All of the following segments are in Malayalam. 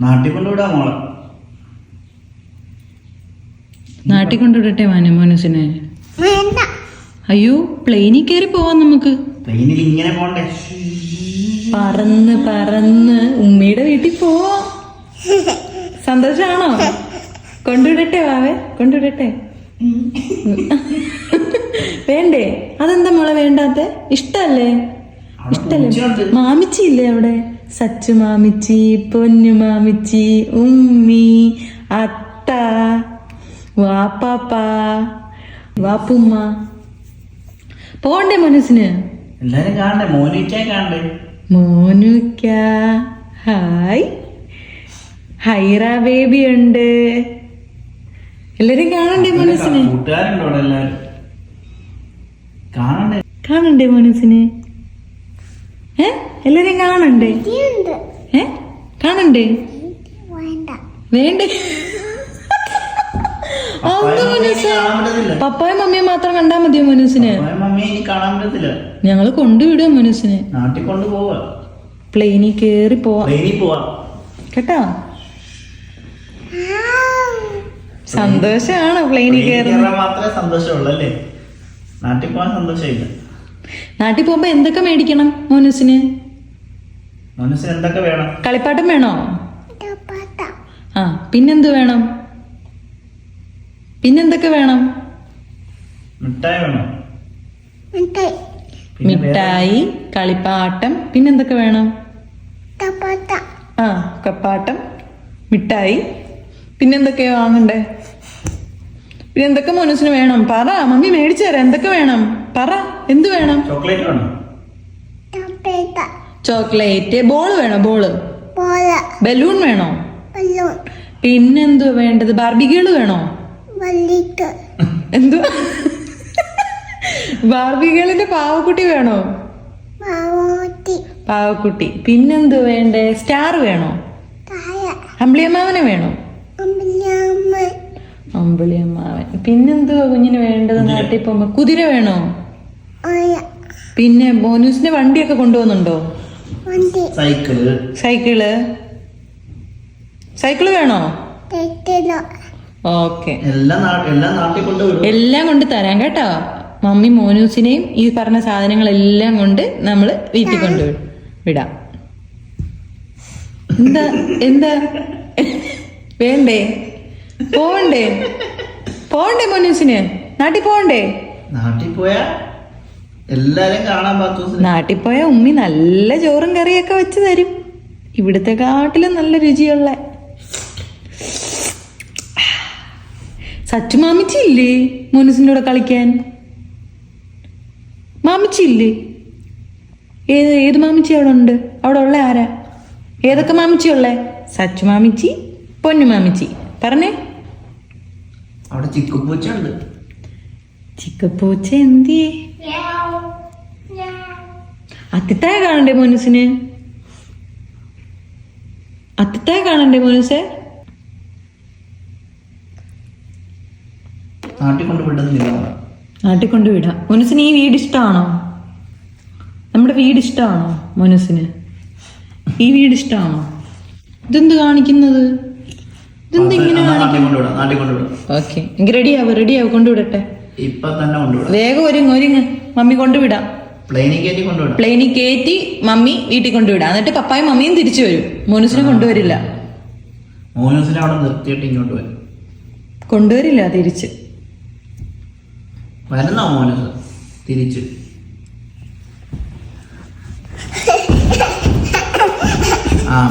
നാട്ടിൽ കൊണ്ടുവിടാ മോളെ. നാട്ടിൽ കൊണ്ടുവിടട്ടെ മോനസിനെ? അയ്യോ, പ്ലെയിനിൽ കയറി പോവാം നമുക്ക്. പ്ലെയിനിൽ ഇങ്ങനെ പോണ്ടേ? പറന്ന് പറന്ന് ഉമ്മയുടെ വീട്ടിൽ പോവാം. സന്തോഷാണോ? കൊണ്ടുവിടട്ടെ വാവേ, കൊണ്ടുവിടട്ടെ? വേണ്ടേ? അതെന്താ മോളെ വേണ്ടാത്ത? ഇഷ്ടല്ലേ? ഇഷ്ടല്ലേ? മാമിച്ചി ഇല്ലേ അവിടെ? സച്ചു മാമിച്ചി, പൊന്നു മാമിച്ചി, ഉമ്മി, അത്ത, വാപ്പാപ്പ, വാപ്പുമ്മ. പോണ്ടേ മനസ്സിന്? എല്ലാരും കാണണ്ടേ? മോനിക്കാൻ കാണണ്ടേ? മോനുക്ക ഹായ്, ഹൈറ ബേബി ഉണ്ട്. എല്ലാരും കാണണ്ടേ മനസ്സിന്? കൂട്ടുകാരുണ്ടോ അവിടെ? എല്ലാരും കാണണ്ടേ? കാണണ്ടേ മനസ്സിന്? എല്ലാരും കാണണ്ടേ? കാണണ്ടേ? വേണ്ടേ? പപ്പായും മമ്മിയും മാത്രം കണ്ടാ മതിയോ മനസ്സിന്? ഞങ്ങള് കൊണ്ടുവിടുക മനസ്സിന്. നാട്ടിൽ കൊണ്ടുപോവാ. പ്ലെയിനിൽ കേറി പോവാ കേട്ടോ? സന്തോഷാണോ പ്ലെയിനിൽ കയറുന്നത്? മാത്രമേ സന്തോഷമുള്ളൂ അല്ലേ? നാട്ടിൽ പോകാൻ സന്തോഷമില്ല. നാട്ടിൽ പോകുമ്പോ എന്തൊക്കെ മേടിക്കണം മോനുസിന്? മോനുസിന് എന്തൊക്കെ വേണം? കളിപ്പാട്ടം വേണോ? ആ, പിന്നെന്ത് വേണം? പിന്നെന്തൊക്കെ വേണം? മിഠായി വേണം. മിഠായി, കളിപ്പാട്ടം, പിന്നെന്തൊക്കെ വേണം? ആ, കപ്പാട്ടം, മിഠായി, പിന്നെന്തൊക്കെയാ വാങ്ങണ്ടേ? പിന്നെന്തൊക്കെ മോനുസിന് വേണം? പറ, മമ്മി മേടിച്ചു തരാം. എന്തൊക്കെ വേണം? പറ, എന്ത് വേണം? ചോക്ലേറ്റ് വേണം. ചോക്ലേറ്റ്. ബോള് വേണോ? ബോള്. ബലൂൺ വേണോ? പിന്നെന്തുവാ വേണ്ടത്? ബാർബിഗേള് വേണോ? എന്തുവാ? ബാർബിഗേളിന്റെ പാവക്കുട്ടി വേണോ? പാവക്കുട്ടി. പിന്നെന്തു വേണ്ടേ? സ്റ്റാർ വേണോ? അമ്പിളിയമ്മാവനെ വേണോ? അമ്പിളിയമ്മാവൻ. പിന്നെന്തുവാ കുഞ്ഞിന് വേണ്ടത്? നാട്ടിൽ പോകുമ്പോ കുതിര വേണോ? പിന്നെ മോനൂസിന്റെ വണ്ടിയൊക്കെ കൊണ്ടുപോകുന്നുണ്ടോ? സൈക്കിള്. സൈക്കിള് വേണോ? ഓക്കെ, എല്ലാം കൊണ്ട് തരാം കേട്ടോ. മമ്മി മോനൂസിനെയും ഈ പറഞ്ഞ സാധനങ്ങളെല്ലാം കൊണ്ട് നമ്മള് വീട്ടിൽ വിടാം. എന്താ വേണ്ടേ? പോണ്ടേ മോനൂസിന്? നാട്ടിൽ പോണ്ടേ? നാട്ടിൽ പോയാ എല്ലാരും കാണാൻ. നാട്ടിൽ പോയാ ഉമ്മി നല്ല ചോറും കറിയൊക്കെ വെച്ച് തരും. ഇവിടുത്തെ കാട്ടിലും നല്ല രുചിയുള്ള. സച്ചു മാമിച്ചി ഇല്ലേ മോനൂസിന്റെ കൂടെ കളിക്കാൻ? മാമിച്ചി ഇല്ലേ? ഏത് മാമിച്ചി അവിടെ ഉണ്ട്? അവിടെ ഉള്ള ആരാ? ഏതൊക്കെ മാമിച്ചി ഉള്ളേ? സച്ചു മാമിച്ചി, പൊന്നു മാമിച്ചി. പറഞ്ഞേ. അവിടെ ചിക്കുപൂച്ച ഉണ്ട്. ചിക്കപ്പൂച്ച എന്തിയേ? അത്തിത്തായ കാണണ്ടേ മോനൂസിന്? അത്തിത്തായ കാണണ്ടേ മോനൂസെ? നാട്ടിൽ കൊണ്ടുവിടാം. മോനൂസിന് ഈ വീട് ഇഷ്ടമാണോ? നമ്മുടെ വീട് ഇഷ്ടമാണോ മോനൂസിന്? ഈ വീട് ഇഷ്ടമാണോ? ഇതെന്ത് കാണിക്കുന്നത്? ഇതെന്ത് ഇങ്ങനെ കാണിക്കുന്നത്? ഓക്കെ, എനിക്ക് റെഡിയാവും. കൊണ്ടുവിടട്ടെ. ഇപ്പൊ തന്നെ കൊണ്ടുവിടാം. വേഗം ഒരുങ്ങ് മമ്മി കൊണ്ടുവിടാം. പ്ലെയിനിൽ കയറ്റി മമ്മി വീട്ടിൽ കൊണ്ടുവിടാം. എന്നിട്ട് പപ്പായും മമ്മിയും തിരിച്ചു വരും. മോനൂസിനെ കൊണ്ടുവരില്ല. മോനൂസിനെ അവിടെ നിർത്തിയിട്ട് ഇങ്ങോട്ട് വരും. കൊണ്ടുവരില്ല തിരിച്ച്. വരുന്നോ മോനൂസ് തിരിച്ച്?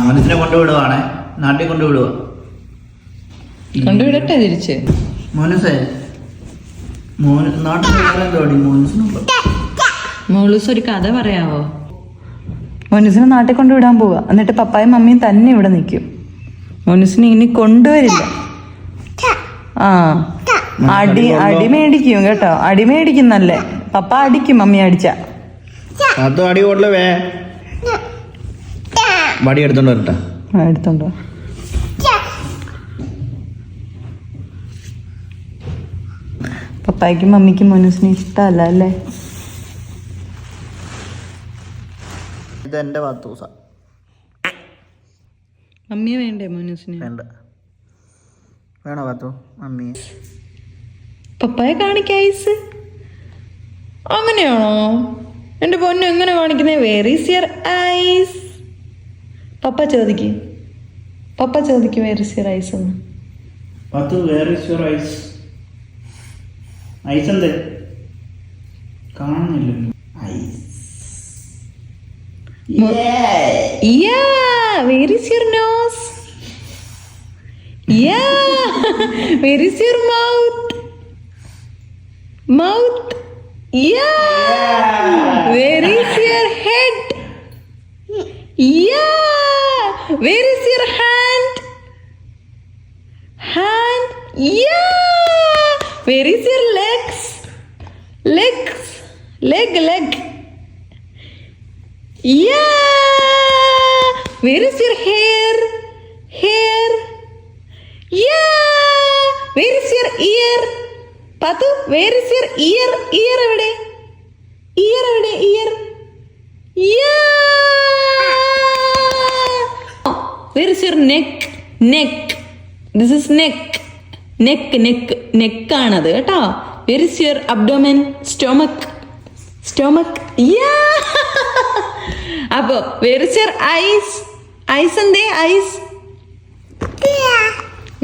മോനൂസിനെ കൊണ്ടുവിടുവാണേ. നാട്ടിൽ കൊണ്ടുവിടട്ടെ തിരിച്ച്. മോനൂസേ, നാട്ടിൽ മോളൂസ് ഒരു കഥ പറയാവോ? മോനൂസിനെ നാട്ടിൽ കൊണ്ടുവിടാൻ പോവാ. എന്നിട്ട് പപ്പായും മമ്മിയും തന്നെ ഇവിടെ നിൽക്കും. മോനൂസിനെ ഇനി കൊണ്ടുവരില്ല. അടി മേടിക്കും കേട്ടോ. അടി മേടിക്കുന്നല്ലേ? പപ്പ അടിക്കും മമ്മി അടിച്ച. അടി കൊള്ളവേ. വടി എടുത്തോണ്ടോ? എടുത്തോണ്ടോ. പപ്പായ്ക്കും മമ്മിക്കും മോനൂസിനെ ഇഷ്ടമല്ല അല്ലേ? ഇതെന്റെ പാത്തൂസ. മമ്മിയെ വേണ്ടേ മോനൂസിന്? വേണ്ട. വേണോ പാത്തു മമ്മി? പപ്പായെ കാണിക്ക ഐസ്. അങ്ങനെയാണോ എൻ്റെ പൊന്നു? എങ്ങനെ കാണിക്കുന്നത്? Where is your eyes? പപ്പ ചോദിക്കും വേർ ഈസ് യുവർ ഐസ് എന്ന്. Pathu where is your eyes? Eyes എന്തേ കാണുന്നില്ലല്ലോ. Eyes. Where is your nose? Where is your mouth? Where is your head? Where is your hand? Where is your legs? Leg. Where is your hair? Where is your ear? Patu, where is your ear? Ear evade? Where is your neck? This is neck ആണത് കേട്ടോ. Where is your abdomen? Stomach. അപ്പൊ where is your eyes? എന്തേ eyes?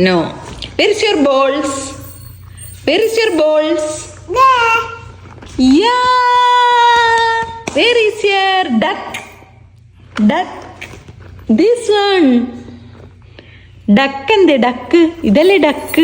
No. Where is your balls? Where is your balls? Where is your duck? This one. Duck and the duck. Idale duck.